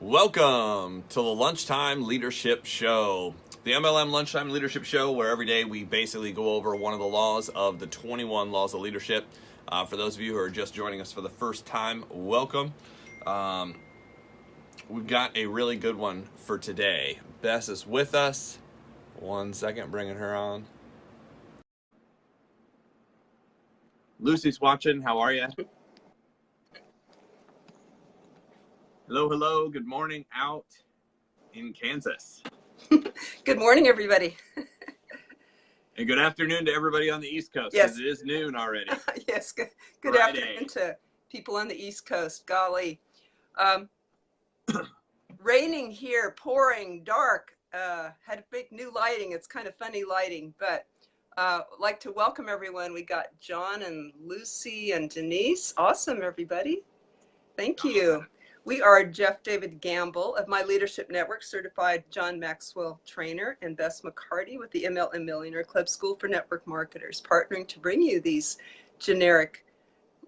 Welcome to the Lunchtime Leadership Show. The MLM Lunchtime Leadership Show, where every day we basically go over one of the laws of the 21 laws of leadership. For those of you who are just joining us for the first time, welcome. We've got a really good one for today. Bess is with us. One second, bringing her on. Lucy's watching. How are you? Hello, hello. Good morning out in Kansas. Good morning, everybody. And good afternoon to everybody on the East Coast, Yes. because it is noon already. Yes, good afternoon to people on the East Coast. Golly. Raining here, pouring, dark. Had a big new lighting. It's kind of funny lighting, but I'd like to welcome everyone. We got John and Lucy and Denise. Awesome, everybody. Thank you. We are Jeff David Gamble of My Leadership Network, certified John Maxwell trainer, and Bess McCarty with the MLM Millionaire Club School for Network Marketers, partnering to bring you these generic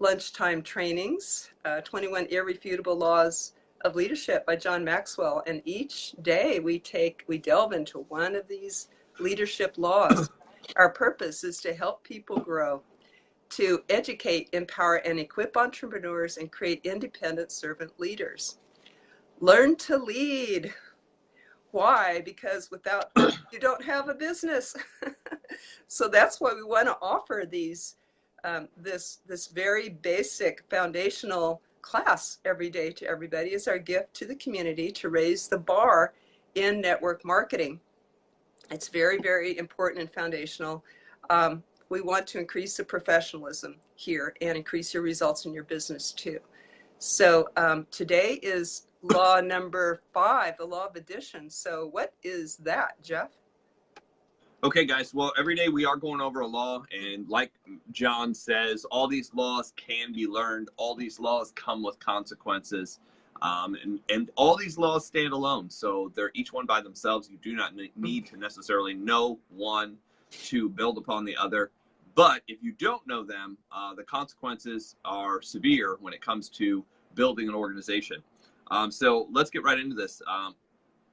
lunchtime trainings, 21 Irrefutable Laws of Leadership by John Maxwell. And each day we delve into one of these leadership laws. Our purpose is to help people grow, to educate, empower, and equip entrepreneurs and create independent servant leaders. Learn to lead. Why? Because without you don't have a business. So that's why we want to offer these this very basic foundational class every day to everybody as our gift to the community to raise the bar in network marketing. It's very, very important and foundational. We want to increase the professionalism here and increase your results in your business too. So today is law number 5, the law of addition. So what is that, Jeff? Okay, guys. Well, every day we are going over a law, and like John says, all these laws can be learned. All these laws come with consequences, and all these laws stand alone. So they're each one by themselves. You do not need to necessarily know one to build upon the other. But if you don't know them, the consequences are severe when it comes to building an organization. So let's get right into this.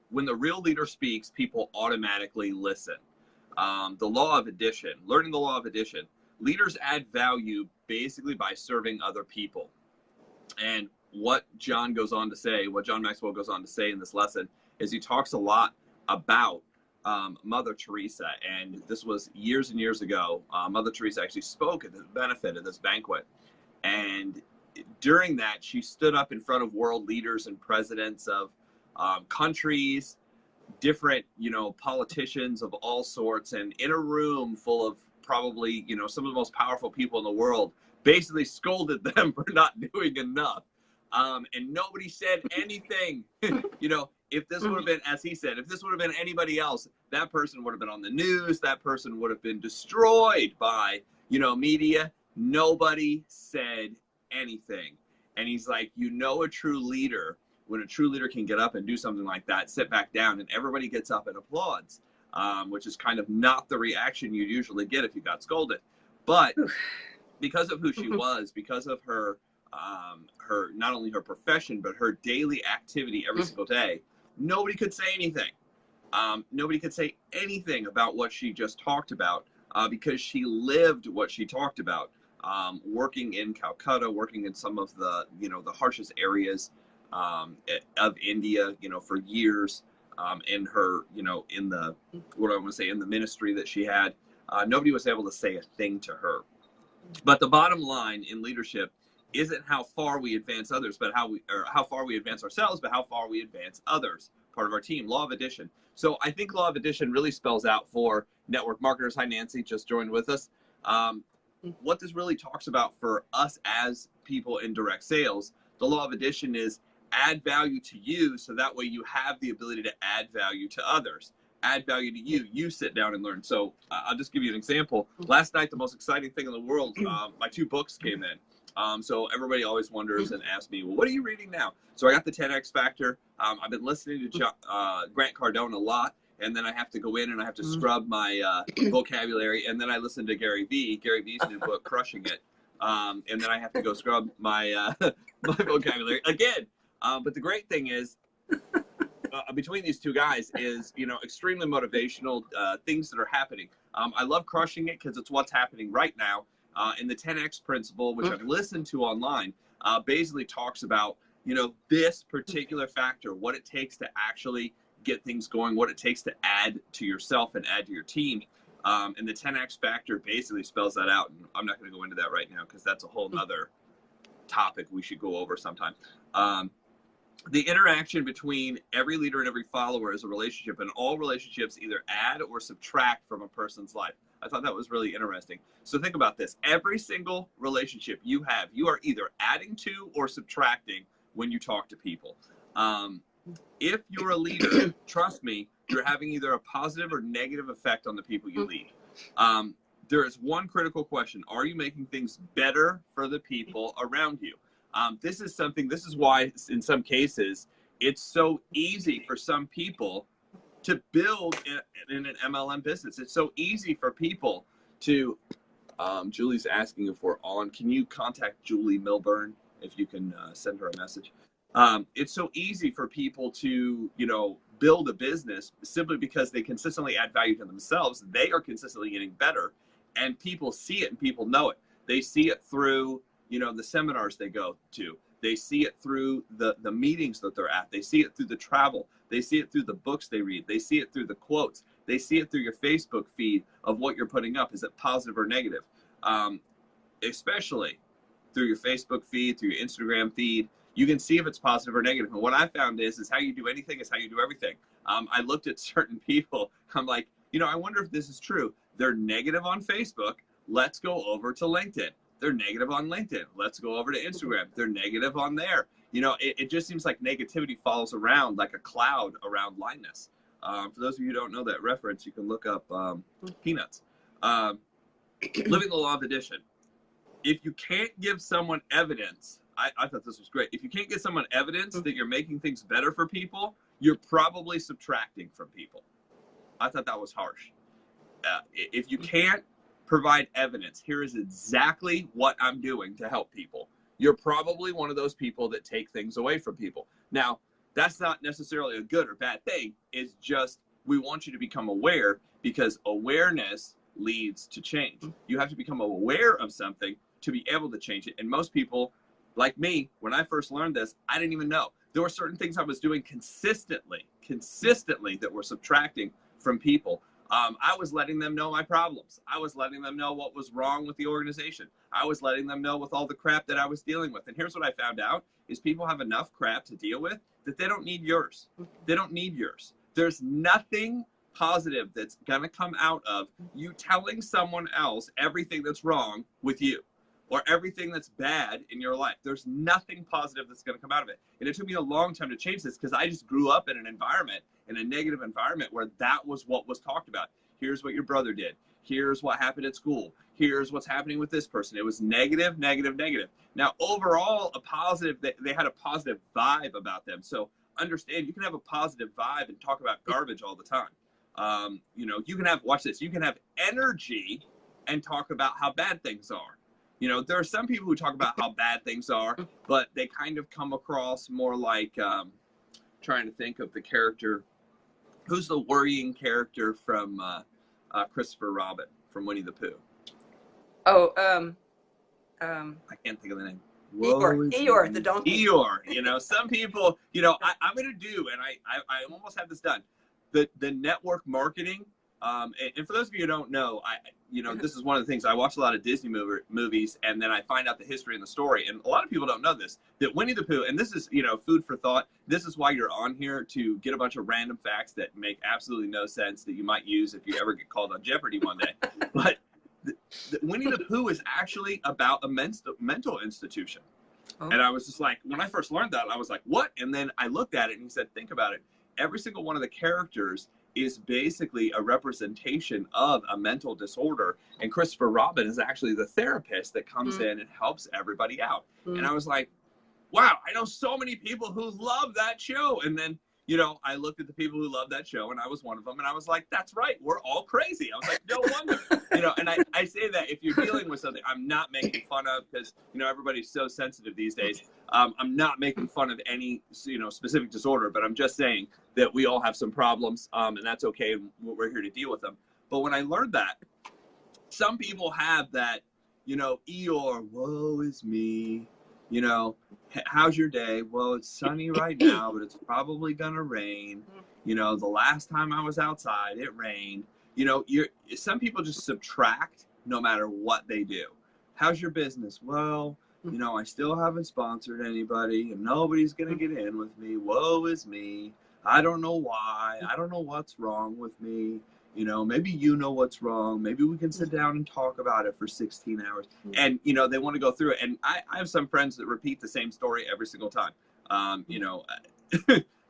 When the real leader speaks, people automatically listen. The law of addition, learning the law of addition. Leaders add value basically by serving other people. And what John goes on to say, what John Maxwell goes on to say in this lesson is he talks a lot about Mother Teresa, and this was years and years ago. Mother Teresa actually spoke at the benefit of this banquet, and during that she stood up in front of world leaders and presidents of countries, different politicians of all sorts, and in a room full of probably some of the most powerful people in the world, basically scolded them for not doing enough. And nobody said anything. If this would have been, as he said, if this would have been anybody else, that person would have been on the news. That person would have been destroyed by, media. Nobody said anything. And he's like, a true leader, when a true leader can get up and do something like that, sit back down, and everybody gets up and applauds, which is kind of not the reaction you'd usually get if you got scolded. But because of who she was, because of her not only her profession, but her daily activity every single day, nobody could say anything. Nobody could say anything about what she just talked about because she lived what she talked about. Working in Calcutta, working in some of the the harshest areas of India, for years, in her in the in the ministry that she had, nobody was able to say a thing to her. But the bottom line in leadership isn't how far we advance others, but how far we advance ourselves, but how far we advance others, part of our team. Law of addition. So I think law of addition really spells out for network marketers. Hi, Nancy, just joined with us. What this really talks about for us as people in direct sales, the law of addition is add value to you, so that way you have the ability to add value to others. Add value to you. You sit down and learn. So I'll just give you an example. Last night, the most exciting thing in the world, my 2 books came in. So everybody always wonders and asks me, well, what are you reading now? So I got the 10X Factor. I've been listening to Grant Cardone a lot, and then I have to go in and I have to scrub my vocabulary, and then I listen to Gary V's new book, Crushing It, and then I have to go scrub my my vocabulary again. But the great thing is, between these two guys is, extremely motivational, things that are happening. I love Crushing It because it's what's happening right now. And the 10X principle, which I've listened to online, basically talks about, this particular factor, what it takes to actually get things going, what it takes to add to yourself and add to your team. And the 10X factor basically spells that out. And I'm not going to go into that right now because that's a whole nother topic we should go over sometime. The interaction between every leader and every follower is a relationship, and all relationships either add or subtract from a person's life. I thought that was really interesting. So think about this. Every single relationship you have, you are either adding to or subtracting when you talk to people. If you're a leader, trust me, you're having either a positive or negative effect on the people you lead. There is one critical question. Are you making things better for the people around you? This is why in some cases, it's so easy for some people to build in an MLM business. It's so easy for people to, Julie's asking if we're on. Can you contact Julie Milburn if you can send her a message? It's so easy for people to, build a business simply because they consistently add value to themselves. They are consistently getting better, and people see it and people know it. They see it through, the seminars they go to. They see it through the meetings that they're at. They see it through the travel. They see it through the books they read. They see it through the quotes. They see it through your Facebook feed of what you're putting up. Is it positive or negative? Especially through your Facebook feed, through your Instagram feed, you can see if it's positive or negative. And what I found is how you do anything is how you do everything. I looked at certain people. I'm like, I wonder if this is true. They're negative on Facebook. Let's go over to LinkedIn. They're negative on LinkedIn. Let's go over to Instagram. They're negative on there. It just seems like negativity follows around like a cloud around blindness. For those of you who don't know that reference, you can look up Peanuts. Living the Law of Addition. If you can't give someone evidence, I thought this was great. If you can't get someone evidence that you're making things better for people, you're probably subtracting from people. I thought that was harsh. If you can't provide evidence, here is exactly what I'm doing to help people, you're probably one of those people that take things away from people. Now, that's not necessarily a good or bad thing. It's just we want you to become aware, because awareness leads to change. You have to become aware of something to be able to change it. And most people, like me, when I first learned this, I didn't even know. There were certain things I was doing consistently that were subtracting from people. I was letting them know my problems. I was letting them know what was wrong with the organization. I was letting them know with all the crap that I was dealing with. And here's what I found out is people have enough crap to deal with that they don't need yours. They don't need yours. There's nothing positive that's going to come out of you telling someone else everything that's wrong with you or everything that's bad in your life. There's nothing positive that's going to come out of it. And it took me a long time to change this because I just grew up in an environment, in a negative environment where that was what was talked about. Here's what your brother did. Here's what happened at school. Here's what's happening with this person. It was negative, negative, negative. Now, overall, they had a positive vibe about them. So understand, you can have a positive vibe and talk about garbage all the time. You can watch this, you can have energy and talk about how bad things are. There are some people who talk about how bad things are, but they kind of come across more like, trying to think of the character. Who's the worrying character from Christopher Robin from Winnie the Pooh? Oh, I can't think of the name. Eeyore, the donkey. Eeyore, some people, I'm going to do, and I almost have this done, the network marketing. And for those of you who don't know, this is one of the things. I watch a lot of Disney movies, and then I find out the history and the story. And a lot of people don't know this, that Winnie the Pooh, and this is, food for thought. This is why you're on here, to get a bunch of random facts that make absolutely no sense that you might use if you ever get called on Jeopardy one day. But Winnie the Pooh is actually about a mental institution. Oh. And I was just like, when I first learned that, I was like, what? And then I looked at it and he said, think about it. Every single one of the characters is basically a representation of a mental disorder. And Christopher Robin is actually the therapist that comes in and helps everybody out. And I was like, wow, I know so many people who love that show. And then, you know, I looked at the people who loved that show, and I was one of them, and I was like, that's right, we're all crazy. I was like, no wonder. You know, and I say that if you're dealing with something, I'm not making fun of, because, you know, everybody's so sensitive these days. I'm not making fun of any, you know, specific disorder, but I'm just saying that we all have some problems, and that's okay, and we're here to deal with them. But when I learned that, some people have that, you know, Eeyore, woe is me, you know, how's your day? Well, it's sunny right now, but it's probably gonna rain. You know, the last time I was outside, it rained. You know, some people just subtract no matter what they do. How's your business? Well, you know, I still haven't sponsored anybody, and nobody's gonna get in with me. Woe is me. I don't know why. I don't know what's wrong with me. You know, maybe you know what's wrong. Maybe we can sit down and talk about it for 16 hours. And, you know, they want to go through it. And I have some friends that repeat the same story every single time. You know,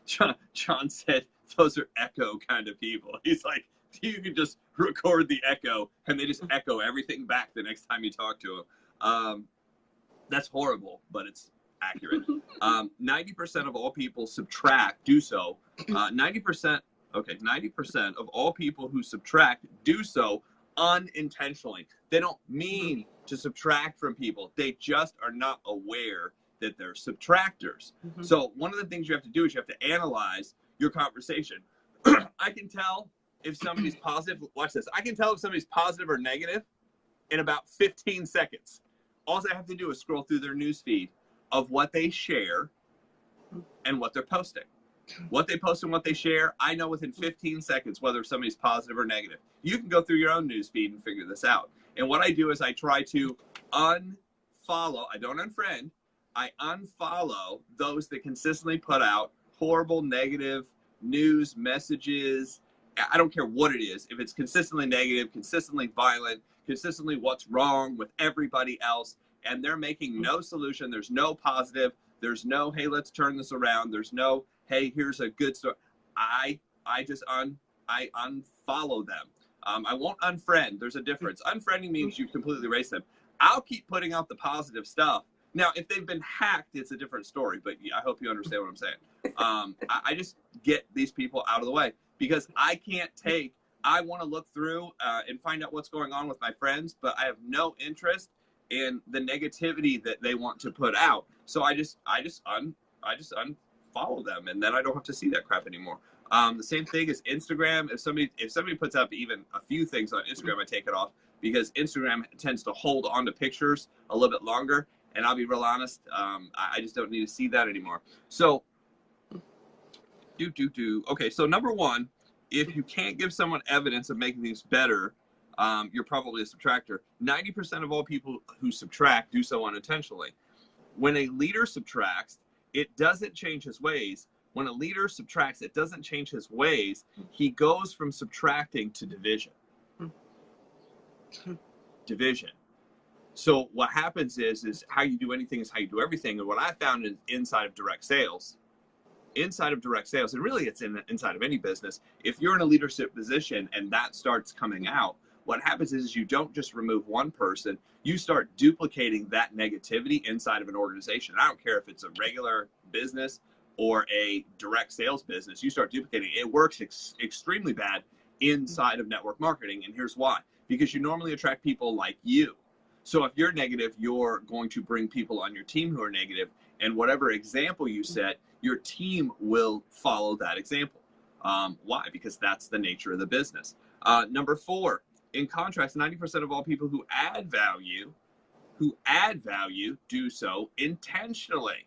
John said those are echo kind of people. He's like, you can just record the echo and they just echo everything back the next time you talk to them. That's horrible, but it's accurate. 90% of all people do so. 90% of all people who subtract do so unintentionally. They don't mean to subtract from people. They just are not aware that they're subtractors. So one of the things you have to do is you have to analyze your conversation. I can tell if somebody's positive. Watch this. I can tell if somebody's positive or negative in about 15 seconds. All I have to do is scroll through their newsfeed of what they share and what they're posting. What they post and what they share, I know within 15 seconds whether somebody's positive or negative. You can go through your own newsfeed and figure this out. And what I do is I try to unfollow. I don't unfriend. I unfollow those that consistently put out horrible, negative news, messages. I don't care what it is. If it's consistently negative, consistently violent, consistently what's wrong with everybody else, and they're making no solution, there's no positive, there's no, hey, let's turn this around, there's no, hey, here's a good story. I unfollow them. I won't unfriend. There's a difference. Unfriending means you completely erase them. I'll keep putting out the positive stuff. Now, if they've been hacked, it's a different story, but I hope you understand what I'm saying. I just get these people out of the way because I want to look through and find out what's going on with my friends, but I have no interest in the negativity that they want to put out. So I just unfollow them, and then I don't have to see that crap anymore. The same thing as Instagram. If somebody puts up even a few things on Instagram, I take it off because Instagram tends to hold on to pictures a little bit longer. And I'll be real honest, I just don't need to see that anymore. So, Okay, so number one, if you can't give someone evidence of making things better, you're probably a subtractor. 90% of all people who subtract do so unintentionally. When a leader subtracts, it doesn't change his ways. When a leader subtracts, it doesn't change his ways. He goes from subtracting to division. Division. So what happens is how you do anything is how you do everything. And what I found is inside of direct sales, and really it's inside of any business, if you're in a leadership position and that starts coming out, what happens is you don't just remove one person, you start duplicating that negativity inside of an organization. I don't care if it's a regular business or a direct sales business, you start duplicating. It works extremely bad inside of network marketing. And here's why. Because you normally attract people like you. So if you're negative, you're going to bring people on your team who are negative, and whatever example you set, your team will follow that example. Why? Because that's the nature of the business. Number 4, in contrast, 90% of all people who add value do so intentionally.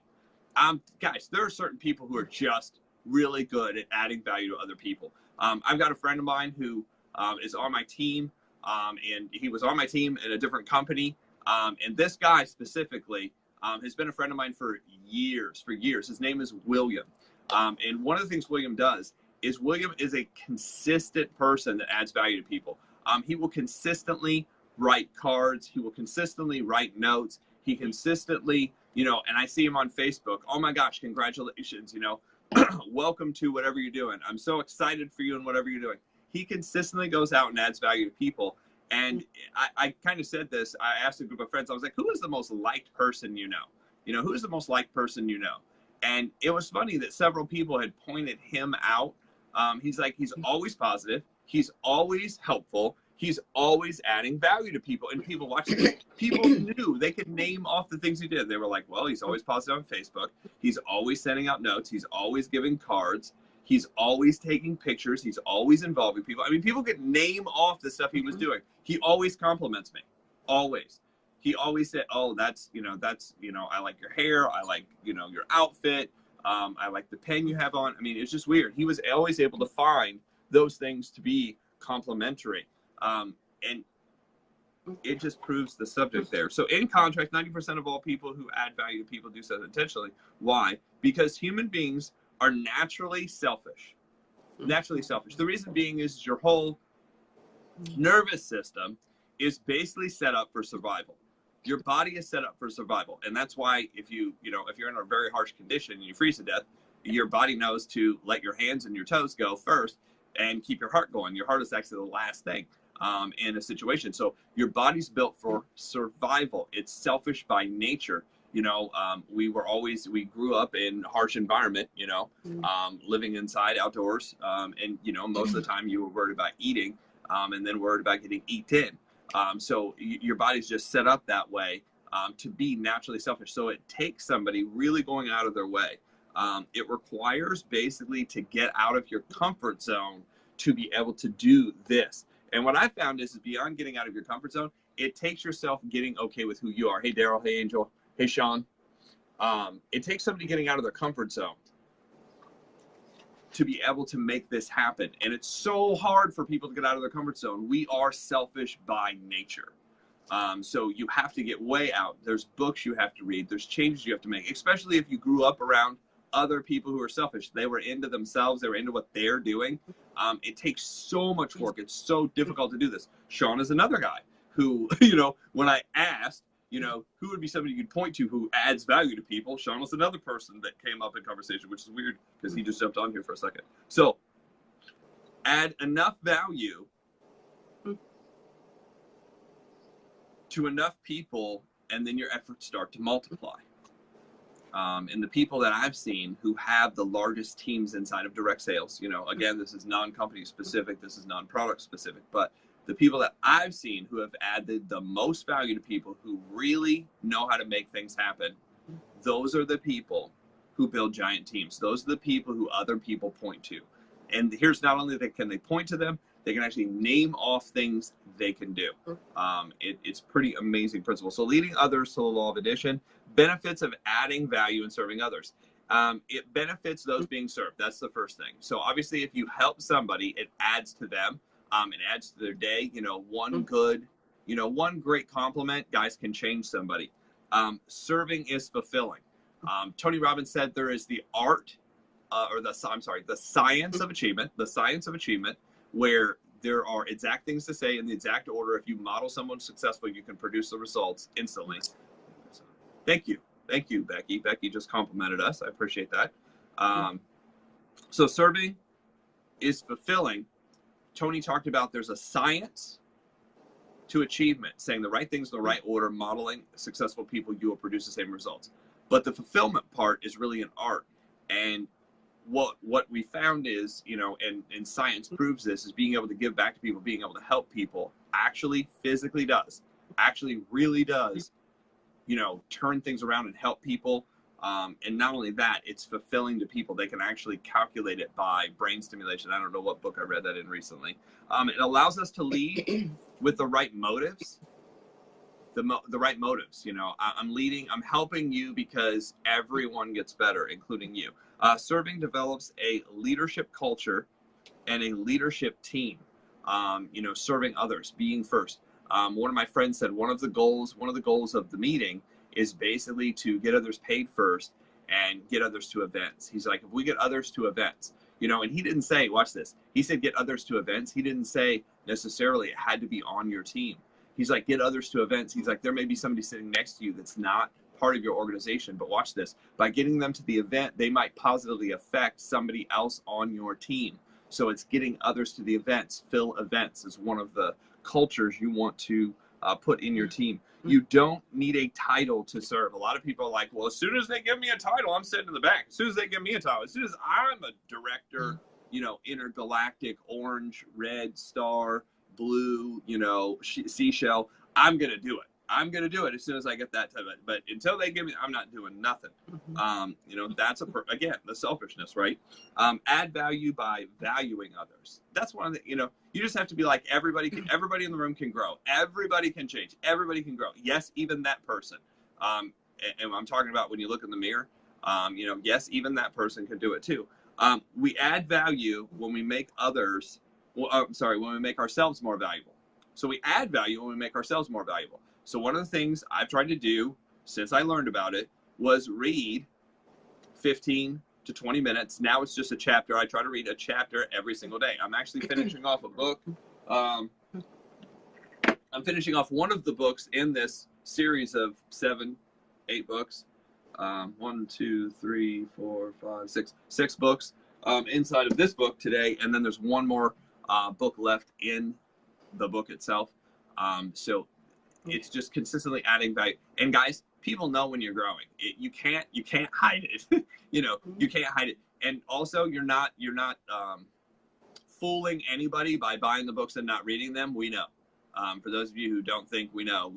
Guys, there are certain people who are just really good at adding value to other people. I've got a friend of mine who is on my team. And he was on my team in a different company. And this guy specifically has been a friend of mine for years. His name is William. And one of the things William does is William is a consistent person that adds value to people. He will consistently write cards. He will consistently write notes. He consistently, and I see him on Facebook. Oh my gosh, congratulations, welcome to whatever you're doing. I'm so excited for you and whatever you're doing. He consistently goes out and adds value to people. And I kind of said this. I asked a group of friends, I was like, who is the most liked person you know? Who is the most liked person you know? And it was funny that several people had pointed him out. He's like, he's always positive. He's always helpful. He's always adding value to people. And people watching this, people knew, they could name off the things he did. They were like, well, he's always positive on Facebook. He's always sending out notes. He's always giving cards. He's always taking pictures. He's always involving people. I mean, people could name off the stuff he was doing. He always compliments me. Always. He always said, oh, that's, I like your hair. I like, your outfit. I like the pen you have on. I mean, it's just weird. He was always able to find those things to be complimentary. And it just proves the subject there. So in contract, 90% of all people who add value to people do so intentionally. Why? Because human beings are naturally selfish. Naturally selfish. The reason being is your whole nervous system is basically set up for survival. Your body is set up for survival. And that's why if you're in a very harsh condition and you freeze to death, your body knows to let your hands and your toes go first and keep your heart going. Your heart is actually the last thing in a situation. So your body's built for survival. It's selfish by nature. We grew up in harsh environment, living inside outdoors. And most of the time you were worried about eating and then worried about getting eaten. So your body's just set up that way to be naturally selfish. So it takes somebody really going out of their way. It requires basically to get out of your comfort zone to be able to do this. And what I found is beyond getting out of your comfort zone, it takes yourself getting okay with who you are. Hey, Daryl. Hey, Angel. Hey, Sean. It takes somebody getting out of their comfort zone to be able to make this happen. And it's so hard for people to get out of their comfort zone. We are selfish by nature. So you have to get way out. There's books you have to read. There's changes you have to make, especially if you grew up around other people who are selfish. They were into themselves. They were into what they're doing. It takes so much work. It's so difficult to do this. Sean is another guy who, when I asked, who would be somebody you'd point to who adds value to people, Sean was another person that came up in conversation, which is weird because he just jumped on here for a second. So add enough value to enough people, and then your efforts start to multiply. And the people that I've seen who have the largest teams inside of direct sales, again, this is non-company specific, this is non-product specific, but the people that I've seen who have added the most value to people who really know how to make things happen, those are the people who build giant teams. Those are the people who other people point to. And here's not only that can they point to them, they can actually name off things they can do. It's pretty amazing principle. So leading others to the law of addition, benefits of adding value and serving others. It benefits those being served. That's the first thing. So obviously if you help somebody, it adds to them. It adds to their day. One great compliment, guys, can change somebody. Serving is fulfilling. Tony Robbins said there is the art, the science of achievement. The science of achievement, where there are exact things to say in the exact order. If you model someone successful, you can produce the results instantly. Thank you, Becky. Becky just complimented us. I appreciate that. So serving is fulfilling. Tony talked about there's a science to achievement, saying the right things in the right order, modeling successful people, you will produce the same results. But the fulfillment part is really an art. And what we found is, and science proves this, is being able to give back to people, being able to help people actually really does, turn things around and help people. And not only that, it's fulfilling to people. They can actually calculate it by brain stimulation. I don't know what book I read that in recently. It allows us to lead with the right motives. The right motives. I'm helping you because everyone gets better, including you. Serving develops a leadership culture and a leadership team. Serving others, being first. One of my friends said one of the goals of the meeting is basically to get others paid first and get others to events. He's like, if we get others to events, and he didn't say, watch this. He said, get others to events. He didn't say necessarily it had to be on your team. He's like, get others to events. He's like, there may be somebody sitting next to you that's not part of your organization, but watch this. By getting them to the event, they might positively affect somebody else on your team. So it's getting others to the events. Fill events is one of the cultures you want to put in your team. You don't need a title to serve. A lot of people are like, well, as soon as they give me a title, I'm sitting in the back. As soon as they give me a title, as soon as I'm a director, you know, intergalactic, orange, red, star, blue, you know, seashell, I'm going to do it. I'm going to do it as soon as I get that type of it. But until they give me, I'm not doing nothing. You know, that's again, the selfishness, right? Add value by valuing others. That's one of the, you know, you just have to be like, everybody in the room can grow. Everybody can change. Everybody can grow. Yes, even that person. And I'm talking about when you look in the mirror, you know, yes, even that person can do it too. We add value when we make others, when we make ourselves more valuable. So we add value when we make ourselves more valuable. So one of the things I've tried to do since I learned about it was read 15 to 20 minutes. Now it's just a chapter. I try to read a chapter every single day. I'm actually finishing off a book. I'm finishing off one of the books in this series of 8 books. 1, 2, 3, 4, 5, 6 books inside of this book today. And then there's one more book left in the book itself. So it's just consistently adding value. And guys, people know when you're growing. You can't hide it. You know, you can't hide it. And also, you're not fooling anybody by buying the books and not reading them. We know. For those of you who don't think we know,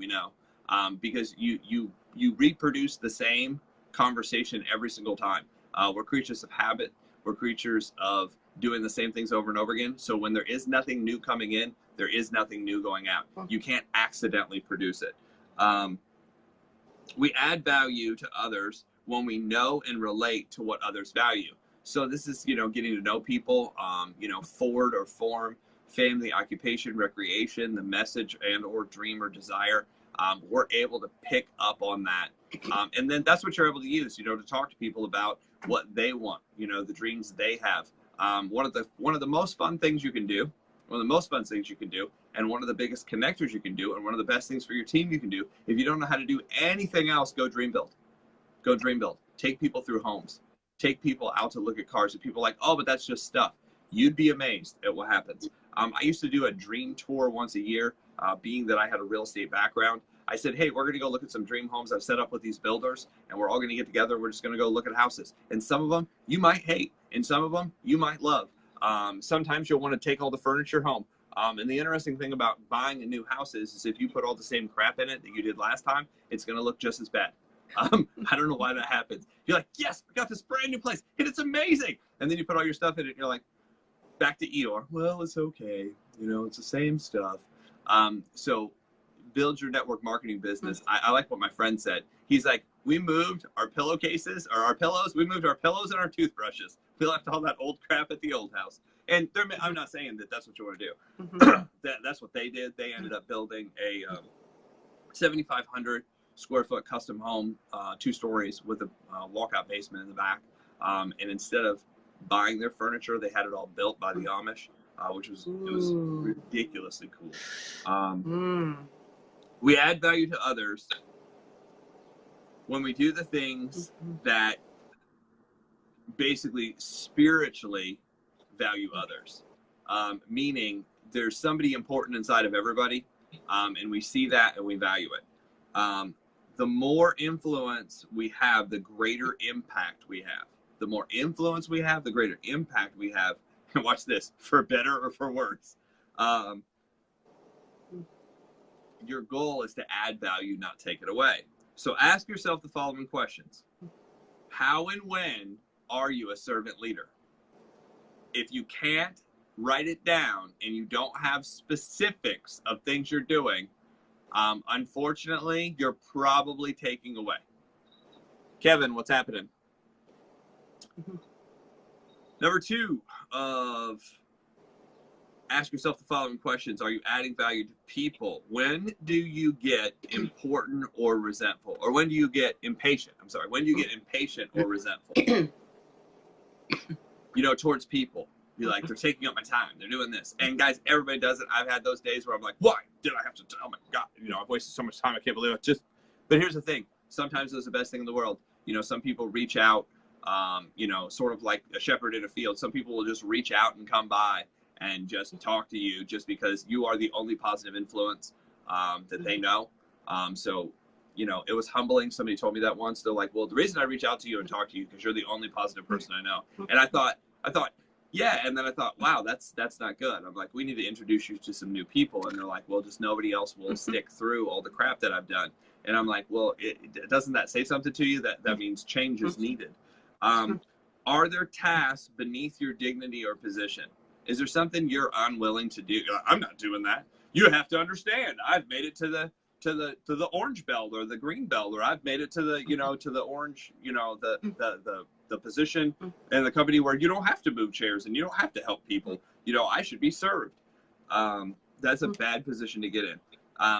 because you reproduce the same conversation every single time. We're creatures of habit. We're creatures of doing the same things over and over again. So when there is nothing new coming in, there is nothing new going out. You can't accidentally produce it. We add value to others when we know and relate to what others value. So this is, you know, getting to know people, you know, forward or form, family, occupation, recreation, the message and or dream or desire. We're able to pick up on that. And then that's what you're able to use, you know, to talk to people about what they want, you know, the dreams they have. One of the most fun things you can do, and one of the biggest connectors you can do, and one of the best things for your team you can do, if you don't know how to do anything else, go dream build. Go dream build. Take people through homes. Take people out to look at cars. And people are like, oh, but that's just stuff. You'd be amazed at what happens. I used to do a dream tour once a year, being that I had a real estate background. I said, hey, we're going to go look at some dream homes I've set up with these builders, and we're all going to get together. We're just going to go look at houses. And some of them you might hate, and some of them you might love. Sometimes you'll want to take all the furniture home. And the interesting thing about buying a new house is if you put all the same crap in it that you did last time, it's going to look just as bad. I don't know why that happens. You're like, yes, I got this brand new place, and it's amazing. And then you put all your stuff in it, and you're like, back to Eeyore. Well, it's okay. You know, it's the same stuff. So build your network marketing business. I like what my friend said. He's like, we moved our pillowcases or our pillows. We moved our pillows and our toothbrushes. We left all that old crap at the old house. And I'm not saying that that's what you want to do. That's what they did. They ended up building a 7,500 square foot custom home, 2 stories with a walkout basement in the back. And instead of buying their furniture, they had it all built by the Amish, which was ridiculously cool. We add value to others when we do the things that basically spiritually value others, meaning there's somebody important inside of everybody, and we see that and we value it. The more influence we have, the greater impact we have. The more influence we have, the greater impact we have. And watch this, for better or for worse. Your goal is to add value, not take it away. So ask yourself the following questions. How and when are you a servant leader? If you can't write it down and you don't have specifics of things you're doing, unfortunately, you're probably taking away. Kevin, what's happening? Number 2 of ask yourself the following questions. Are you adding value to people? When do you get important or resentful? Or when do you get impatient? I'm sorry. When do you get impatient or resentful? You know, towards people. You're like, they're taking up my time. They're doing this. And guys, everybody does it. I've had those days where I'm like, why did I have to? Oh my God. You know, I've wasted so much time. I can't believe it. But here's the thing. Sometimes it's the best thing in the world. You know, some people reach out, you know, sort of like a shepherd in a field. Some people will just reach out and come by and just talk to you just because you are the only positive influence that they know. So, you know, it was humbling. Somebody told me that once. They're like, well, the reason I reach out to you and talk to you because you're the only positive person I know. And I thought, yeah. And then I thought, wow, that's not good. I'm like, we need to introduce you to some new people. And they're like, well, just nobody else will stick through all the crap that I've done. And I'm like, well, doesn't that say something to you? That means change is needed. Are there tasks beneath your dignity or position? Is there something you're unwilling to do? I'm not doing that. You have to understand. I've made it to the orange belt or the green belt, or I've made it to the, you know, to the orange, you know, the position in the company where you don't have to move chairs and you don't have to help people. You know, I should be served. That's a bad position to get in.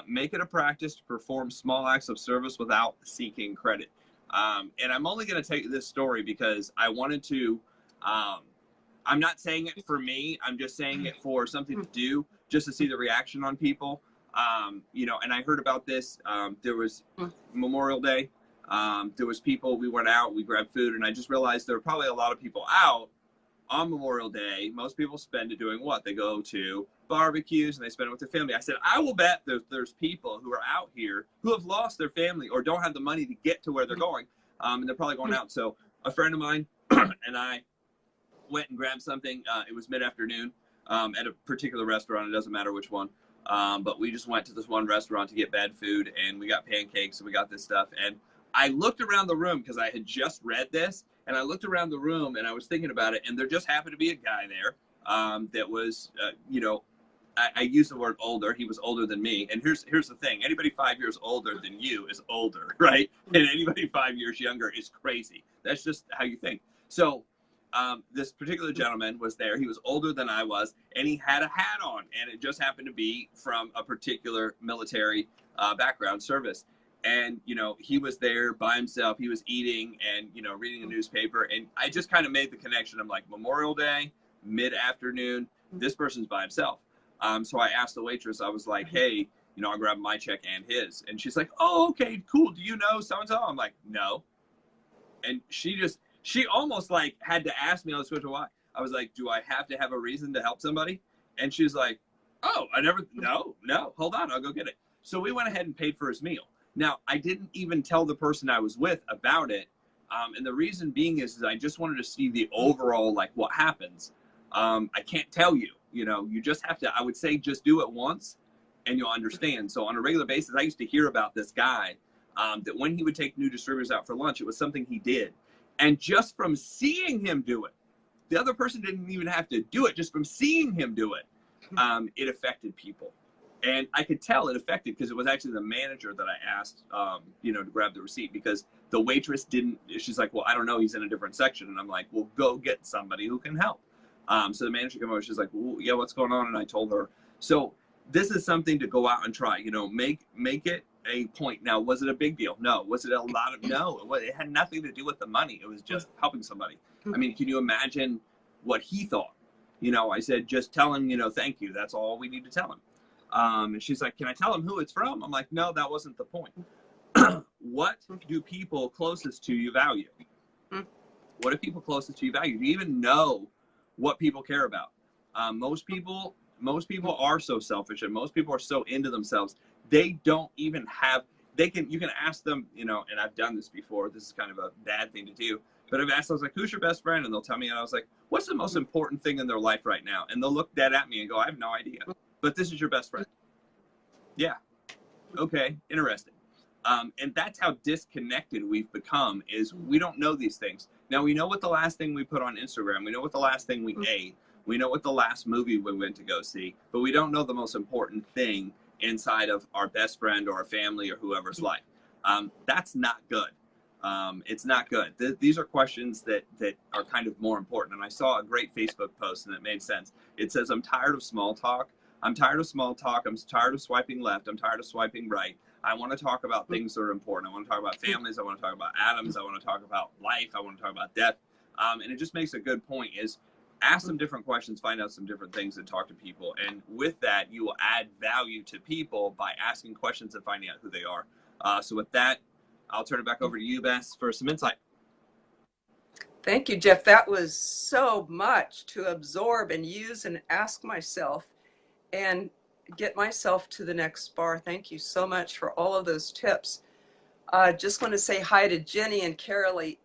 Make it a practice to perform small acts of service without seeking credit. And I'm only going to take this story because I wanted to, I'm not saying it for me. I'm just saying it for something to do, just to see the reaction on people. You know, and I heard about this. There was Memorial Day. There was people, we went out, we grabbed food, and I just realized there were probably a lot of people out on Memorial Day. Most people spend it doing what? They go to barbecues and they spend it with their family. I said, I will bet there's people who are out here who have lost their family or don't have the money to get to where they're going. And they're probably going out. So a friend of mine and I went and grabbed something. It was mid-afternoon at a particular restaurant. It doesn't matter which one. But we just went to this one restaurant to get bad food, and we got pancakes and we got this stuff. And I looked around the room because I had just read this, and I looked around the room and I was thinking about it, and there just happened to be a guy there that was, you know, I use the word older. He was older than me. And here's the thing. Anybody 5 years older than you is older, right? And anybody 5 years younger is crazy. That's just how you think. So this particular gentleman was there. He was older than I was, and he had a hat on, and it just happened to be from a particular military background service. And, you know, he was there by himself. He was eating and, you know, reading a newspaper. And I just kind of made the connection. I'm like, Memorial Day, mid-afternoon, this person's by himself. So I asked the waitress, I was like, hey, you know, I grabbed my check and his. And she's like, oh, okay, cool. Do you know so-and-so? I'm like, no. And she almost like had to ask me on the switch of why. I was like, do I have to have a reason to help somebody? And she's like, oh, no, hold on, I'll go get it. So we went ahead and paid for his meal. Now, I didn't even tell the person I was with about it. And the reason being is I just wanted to see the overall, like what happens. I can't tell you, you know, you just have to, I would say just do it once and you'll understand. So on a regular basis, I used to hear about this guy that when he would take new distributors out for lunch, it was something he did. And just from seeing him do it, the other person didn't even have to do it. Just from seeing him do it, it affected people. And I could tell it affected because it was actually the manager that I asked, you know, to grab the receipt because the waitress didn't, she's like, well, I don't know. He's in a different section. And I'm like, well, go get somebody who can help. So the manager came over, she's like, well, yeah, what's going on? And I told her. So this is something to go out and try, you know, make it a point. Now, was it a big deal? No. Was it a lot of, no, it had nothing to do with the money. It was just helping somebody. I mean, can you imagine what he thought? You know, I said, just tell him, you know, thank you. That's all we need to tell him. And she's like, can I tell him who it's from? I'm like, no, that wasn't the point. What do people closest to you value? What do people closest to you value? Do you even know what people care about? Most people are so selfish, and most people are so into themselves. They don't even have, you can ask them, you know, and I've done this before. This is kind of a bad thing to do, but I've asked, I was like, who's your best friend? And they'll tell me, and I was like, what's the most important thing in their life right now? And they'll look dead at me and go, I have no idea, but this is your best friend. Yeah. Okay. Interesting. And that's how disconnected we've become, is we don't know these things. Now we know what the last thing we put on Instagram. We know what the last thing we ate. We know what the last movie we went to go see, but we don't know the most important thing inside of our best friend or our family or whoever's life. That's not good. It's not good. These are questions that are kind of more important. And I saw a great Facebook post and it made sense. It says, I'm tired of small talk. I'm tired of small talk. I'm tired of swiping left. I'm tired of swiping right. I want to talk about things that are important. I want to talk about families. I want to talk about atoms. I want to talk about life. I want to talk about death. And it just makes a good point, is ask some different questions, find out some different things, and talk to people. And with that, you will add value to people by asking questions and finding out who they are. So with that, I'll turn it back over to you, Bess, for some insight. Thank you, Jeff. That was so much to absorb and use and ask myself. And get myself to the next bar. Thank you so much for all of those tips. Just want to say hi to Jenny and Kelly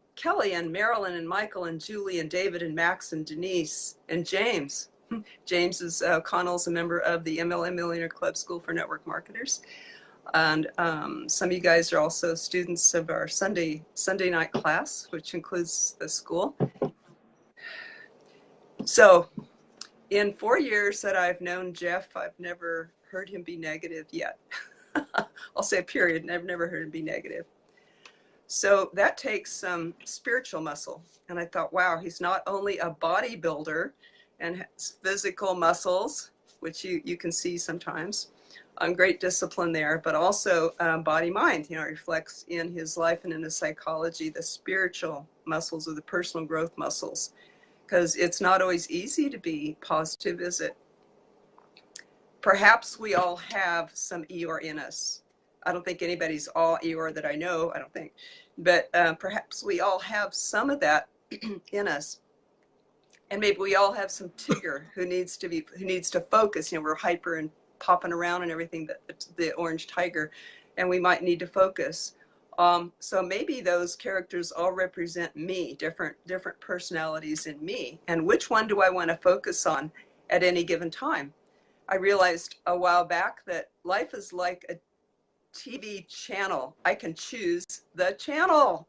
and Marilyn and Michael and Julie and David and Max and Denise and James. James is Connell's a member of the MLM Millionaire Club School for Network Marketers. And some of you guys are also students of our Sunday night class, which includes the school. So in 4 years that I've known Jeff, I've never heard him be negative yet. I'll say a period, and I've never heard him be negative. So that takes some spiritual muscle. And I thought, wow, he's not only a bodybuilder and has physical muscles, which you can see sometimes, great discipline there, but also body-mind, you know, reflects in his life and in his psychology, the spiritual muscles or the personal growth muscles, because it's not always easy to be positive, is it? Perhaps we all have some Eeyore in us. I don't think anybody's all Eeyore that I know, I don't think, but perhaps we all have some of that in us. And maybe we all have some Tigger who needs to focus. You know, we're hyper and popping around and everything, the orange tiger, and we might need to focus. So maybe those characters all represent me, different personalities in me. And which one do I want to focus on at any given time? I realized a while back that life is like a TV channel. I can choose the channel.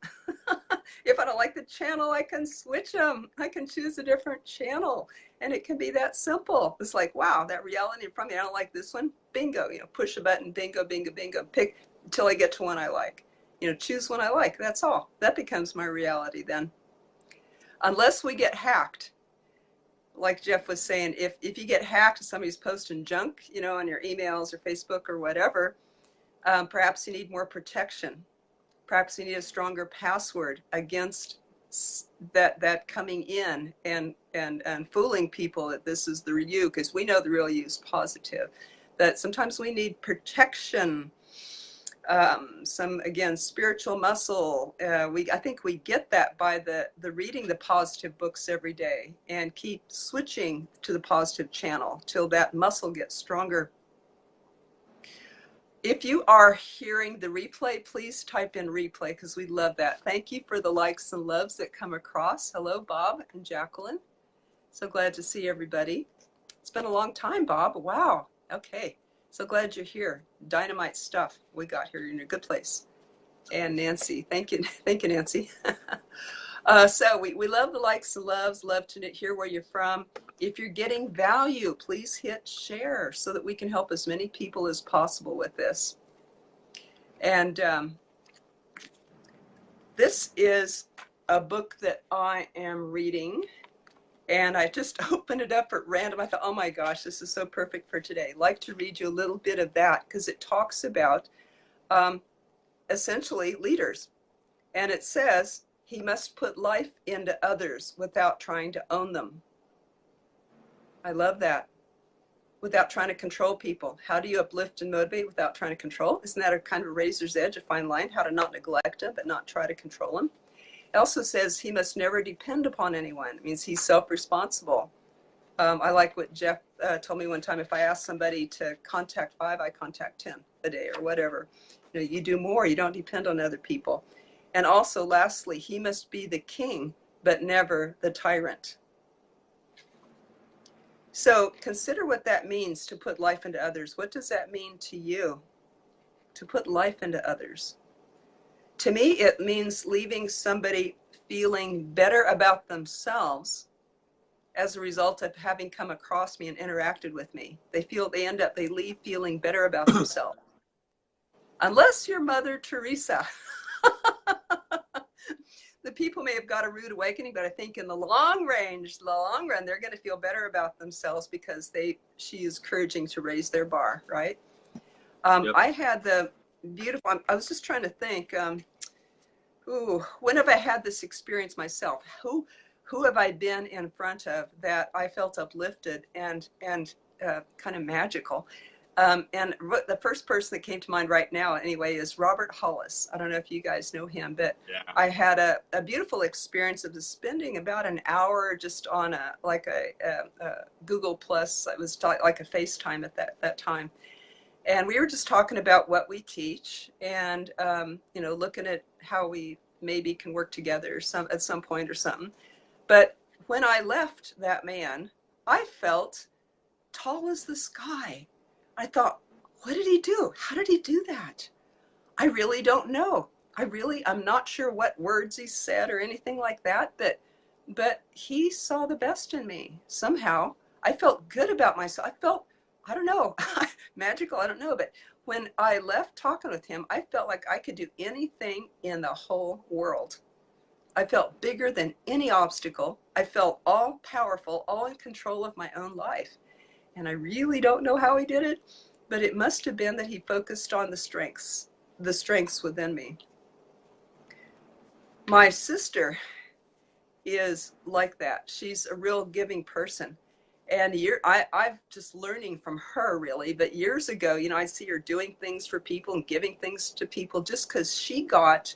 If I don't like the channel, I can switch them. I can choose a different channel. And it can be that simple. It's like, wow, that reality in front of me, I don't like this one. Bingo, you know, push a button, bingo, bingo, bingo, pick until I get to one I like. You know, choose one I like. That's all. That becomes my reality then. Unless we get hacked. Like Jeff was saying, if you get hacked, somebody's posting junk, you know, on your emails or Facebook or whatever, perhaps you need more protection. Perhaps you need a stronger password against that coming in and fooling people that this is the real you, because we know the real you is positive. That sometimes we need protection. Some, again, spiritual muscle. I think we get that by the reading the positive books every day and keep switching to the positive channel till that muscle gets stronger. If you are hearing the replay, please type in replay because we love that. Thank you for the likes and loves that come across. Hello, Bob and Jacqueline. So glad to see everybody. It's been a long time, Bob. Wow. Okay. So glad you're here. Dynamite stuff we got here. You're in a good place. And Nancy, thank you, Nancy. So we love the likes and loves, love to hear where you're from. If you're getting value, please hit share so that we can help as many people as possible with this. And this is a book that I am reading. And I just opened it up at random. I thought, oh my gosh, this is so perfect for today. I'd like to read you a little bit of that because it talks about essentially leaders. And it says, he must put life into others without trying to own them. I love that. Without trying to control people. How do you uplift and motivate without trying to control? Isn't that a kind of razor's edge, a fine line? How to not neglect them, but not try to control them. It also says he must never depend upon anyone. It means he's self-responsible. I like what Jeff told me one time. If I ask somebody to contact 5, I contact 10 a day or whatever. You know, you do more. You don't depend on other people. And also, lastly, he must be the king, but never the tyrant. So consider what that means to put life into others. What does that mean to you, to put life into others? To me, it means leaving somebody feeling better about themselves as a result of having come across me and interacted with me. They leave feeling better about themselves. Unless you're Mother Teresa. The people may have got a rude awakening, but I think in the long run, they're going to feel better about themselves because she is encouraging to raise their bar, right? Yep. I had the beautiful, I was just trying to think, when have I had this experience myself? Who have I been in front of that I felt uplifted and kind of magical? And the first person that came to mind right now, anyway, is Robert Hollis. I don't know if you guys know him, but Yeah. I had a beautiful experience of spending about an hour just on a Google Plus. It was like a FaceTime at that time, and we were just talking about what we teach, and looking at how we maybe can work together at some point or something. But when I left that man, I felt tall as the sky. I thought, what did he do? How did he do that? I really don't know. I'm not sure what words he said or anything like that, but he saw the best in me somehow. I felt good about myself. I don't know, magical, I don't know, but when I left talking with him, I felt like I could do anything in the whole world. I felt bigger than any obstacle. I felt all powerful, all in control of my own life. And I really don't know how he did it, but it must have been that he focused on the strengths within me. My sister is like that. She's a real giving person. And I've just learning from her really, but years ago, I see her doing things for people and giving things to people just because she got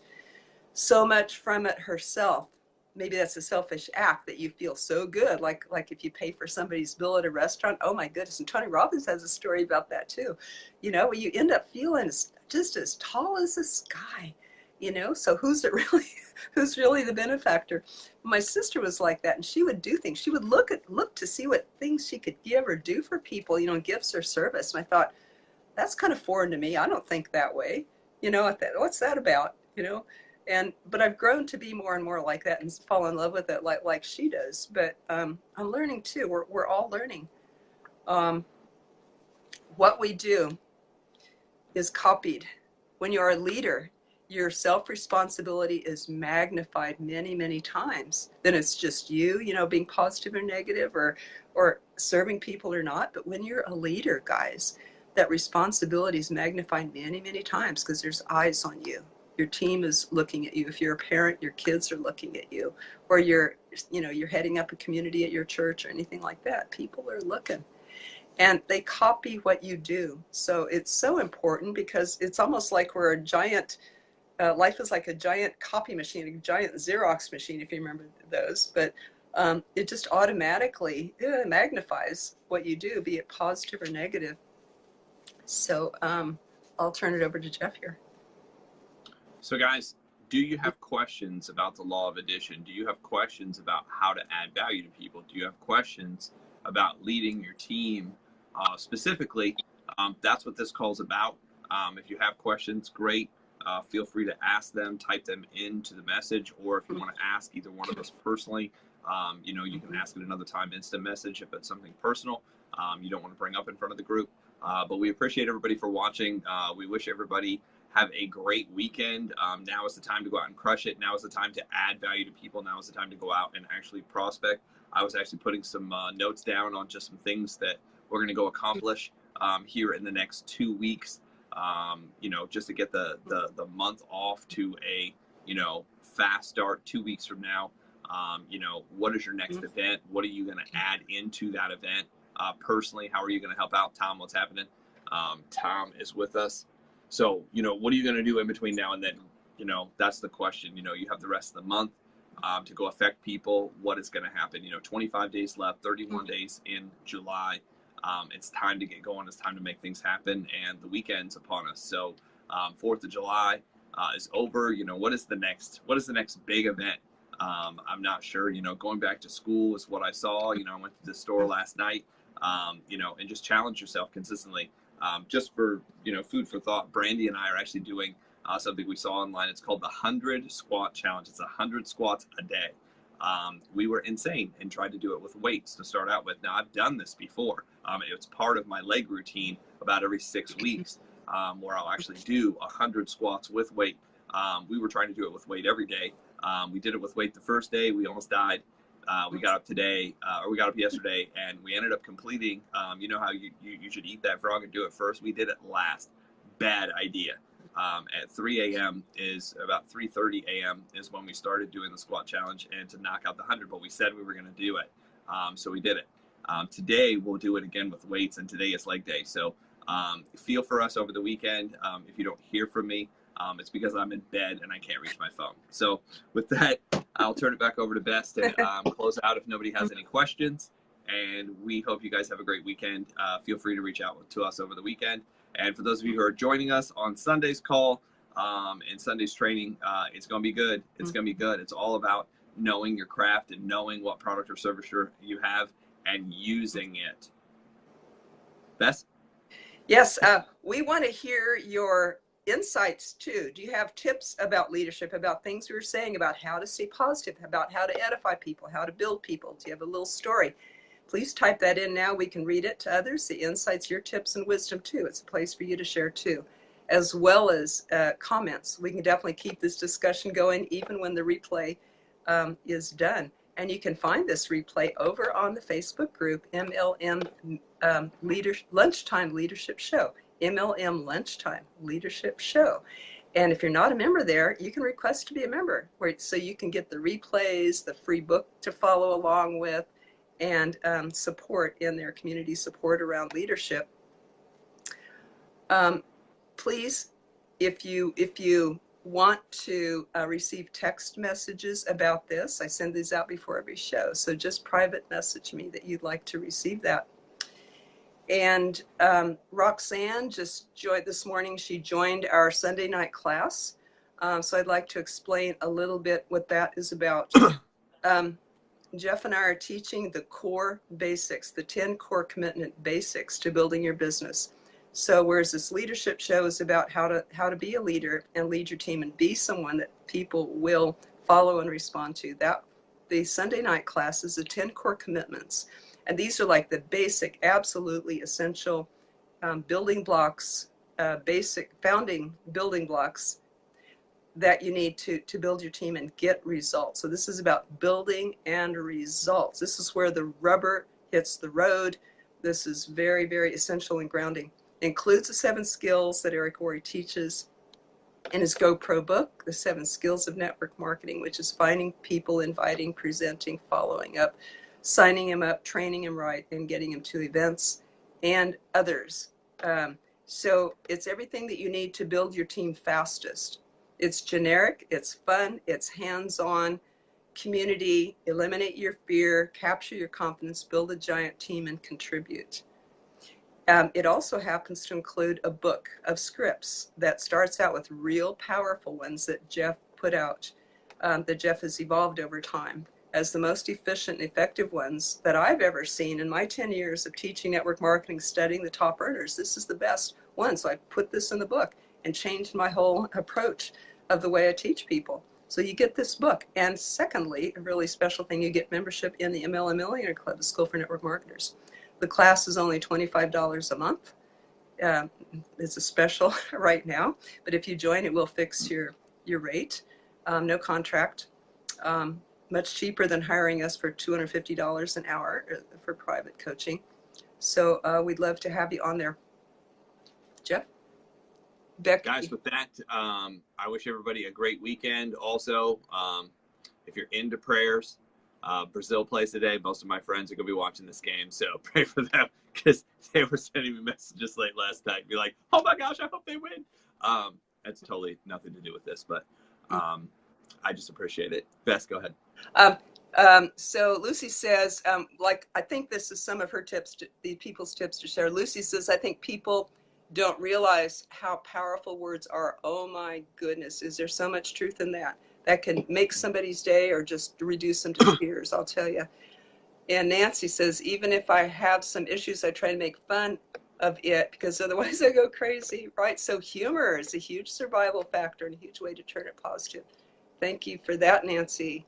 so much from it herself. Maybe that's a selfish act that you feel so good, like if you pay for somebody's bill at a restaurant. Oh my goodness! And Tony Robbins has a story about that too. You end up feeling just as tall as the sky. So who's really the benefactor? My sister was like that, and she would do things. She would look to see what things she could give or do for people. Gifts or service. And I thought, that's kind of foreign to me. I don't think that way. What's that about? But I've grown to be more and more like that and fall in love with it like she does. But I'm learning too. We're all learning. What we do is copied. When you're a leader, your self-responsibility is magnified many, many times. Then it's just you, being positive or negative or serving people or not. But when you're a leader, guys, that responsibility is magnified many, many times because there's eyes on you. Your team is looking at you. If you're a parent, your kids are looking at you, or you're heading up a community at your church or anything like that. People are looking, and they copy what you do. So it's so important because it's almost like we're a giant. Life is like a giant copy machine, a giant Xerox machine, if you remember those. But it just automatically magnifies what you do, be it positive or negative. So I'll turn it over to Jeff here. So guys, do you have questions about the law of addition? Do you have questions about how to add value to people? Do you have questions about leading your team specifically? That's what this call is about. If you have questions, great. Feel free to ask them, type them into the message, or if you want to ask either one of us personally, you can ask it another time, instant message if it's something personal you don't want to bring up in front of the group. But we appreciate everybody for watching. We wish everybody have a great weekend. Now is the time to go out and crush it. Now is the time to add value to people. Now is the time to go out and actually prospect. I was actually putting some notes down on just some things that we're going to go accomplish here in the next 2 weeks. Just to get the month off to a, fast start 2 weeks from now. What is your next event? What are you going to add into that event? Personally, how are you going to help out? Tom, what's happening? Tom is with us. So, what are you going to do in between now and then? That's the question. You have the rest of the month to go affect people. What is going to happen? 25 days left, 31 days in July. It's time to get going. It's time to make things happen. And the weekend's upon us. So 4th of July is over. What is the next big event? I'm not sure. Going back to school is what I saw. I went to the store last night, and just challenge yourself consistently. Just for, food for thought, Brandy and I are actually doing something we saw online. It's called the 100 squat challenge. It's 100 squats a day. We were insane and tried to do it with weights to start out with. Now, I've done this before. It's part of my leg routine about every 6 weeks, where I'll actually do 100 squats with weight. We were trying to do it with weight every day. We did it with weight the first day. We almost died. We got up yesterday, and we ended up completing, how you should eat that frog and do it first. We did it last. Bad idea. At 3 a.m. is about 3:30 a.m. is when we started doing the squat challenge and to knock out the 100, but we said we were going to do it. So we did it. Today we'll do it again with weights, and today is leg day. So Feel for us over the weekend. If you don't hear from me, it's because I'm in bed and I can't reach my phone. So with that, I'll turn it back over to Bess to close out if nobody has any questions. And we hope you guys have a great weekend. Feel free to reach out to us over the weekend. And for those of you who are joining us on Sunday's call and Sunday's training, it's going to be good. It's going to be good. It's all about knowing your craft and knowing what product or service you have and using it. Bess? Yes, we want to hear your insights too. Do you have tips about leadership, about things we were saying, about how to stay positive, about how to edify people, how to build people? Do you have a little story? Please type that in now. We can read it to others. The insights, your tips and wisdom too. It's a place for you to share too, as well as comments. We can definitely keep this discussion going even when the replay is done. And you can find this replay over on the Facebook group, MLM Lunchtime Leadership Show. MLM Lunchtime Leadership Show. And if you're not a member there, you can request to be a member, so you can get the replays, the free book to follow along with, and support in their community support around leadership. Please, if you want to receive text messages about this, I send these out before every show. So just private message me that you'd like to receive that. And Roxanne just joined this morning. She joined our Sunday night class. So I'd like to explain a little bit what that is about. Jeff and I are teaching the core basics, the 10 core commitment basics to building your business. So whereas this leadership show is about how to be a leader and lead your team and be someone that people will follow and respond to, that the Sunday night class is the 10 core commitments. And these are like the basic, absolutely essential building blocks, basic founding building blocks that you need to build your team and get results. So this is about building and results. This is where the rubber hits the road. This is very, very essential and grounding. It includes the 7 skills that Eric Worre teaches in his GoPro book, The 7 Skills of Network Marketing, which is finding people, inviting, presenting, following up, signing him up, training him right, and getting him to events and others. So it's everything that you need to build your team fastest. It's generic, it's fun, it's hands-on, community, eliminate your fear, capture your confidence, build a giant team, and contribute. It also happens to include a book of scripts that starts out with real powerful ones that Jeff put out, that Jeff has evolved over time as the most efficient and effective ones that I've ever seen in my 10 years of teaching network marketing, studying the top earners. This is the best one. So I put this in the book and changed my whole approach of the way I teach people. So you get this book. And secondly, a really special thing, you get membership in the MLM Millionaire Club, the School for Network Marketers. The class is only $25 a month. It's a special right now, but if you join, it will fix your rate. No contract. Much cheaper than hiring us for $250 an hour for private coaching. So we'd love to have you on there. Jeff? Becky? Guys, with that, I wish everybody a great weekend. Also, if you're into prayers, Brazil plays today. Most of my friends are going to be watching this game, so pray for them because they were sending me messages late last night. Be like, oh my gosh, I hope they win. That's totally nothing to do with this, but I just appreciate it. Bess, go ahead. So Lucy says, I think this is some of her tips, the people's tips to share. Lucy says, I think people don't realize how powerful words are. Oh my goodness, is there so much truth in that? That can make somebody's day or just reduce them to tears, I'll tell you. And Nancy says, even if I have some issues, I try to make fun of it because otherwise I go crazy, right? So humor is a huge survival factor and a huge way to turn it positive. Thank you for that, Nancy.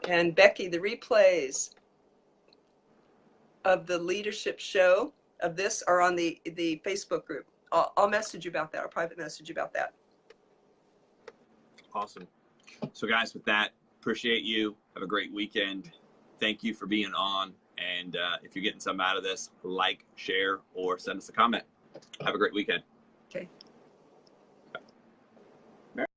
And Becky, the replays of the leadership show of this are on the Facebook group. I'll message you about that. I'll private message you about that. Awesome. So guys, with that, appreciate you. Have a great weekend. Thank you for being on. And if you're getting something out of this, like, share, or send us a comment. Have a great weekend. Okay.